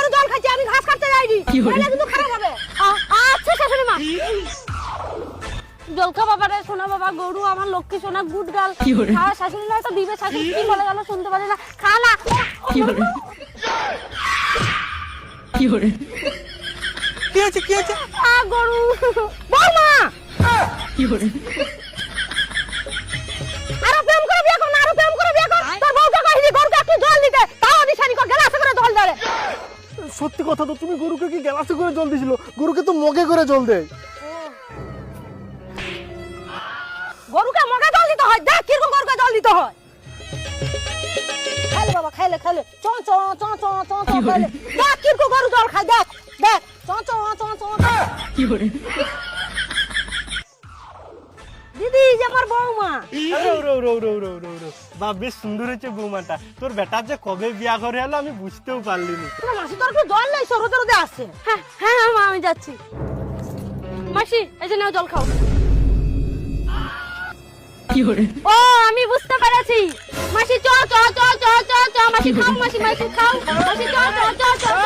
গরু জল খাচ্ছে, আমি ঘাস কাটতে যাইনি, তাহলে কিন্তু খারাপ হবে। আচ্ছা শাশুড়ি মা। জল খা বাবা রে, সোনা বাবা, গরু আমার লক্ষ্মী সোনা, গুড গার্ল। খা, শাশুড়ি হয়তো দিবে, শাশুড়ি কি বলে গেল শুনতে পারি না, খা না। কি হয়েছে কি হয়েছে? গরু বৌমা আরো প্রেম করে বিয়ে কর না, আরো প্রেম করে বিয়ে কর। তোর বউকে কইলি গরুকে একটু জল দিতে, তাও দিছানি কর, গ্লাসে করে জল দেয়। সত্যি কথা তো, তুমি গরুকে কি গ্লাসে করে জল দিছিল? গরুকে তো মগে করে জল দেয়। গরুকে মগে জল দিতে হয়, দেখ কিরকম গরুকে জল দিতে হয়। খাইলে বাবা, খাইলে খাইলে চ চ চ চ চ চ খাইলে, দেখ কিরকম গরু জল খায়, দেখ দেখ চ চ চ চ চ। দিদি যে আমার বৌমা। বা বেশ সুন্দর হয়েছে বৌমাটা। তোর বেটার যে কবে বিয়া করে এলো আমি বুঝতেও পারলিনি। তোমার মাসি তোর একটু জল নেই, সরোদে রোদে আসছে। হ্যাঁ হ্যাঁ মা, আমি যাচ্ছি। মাসি এই যে নাও জল খাও। ও আমি বুঝতে পেরেছি, মাসি চ চ চ চ চ চ, মাসি খাও, মাসি মাসি খাও, মাসি চ চ চ চ চ।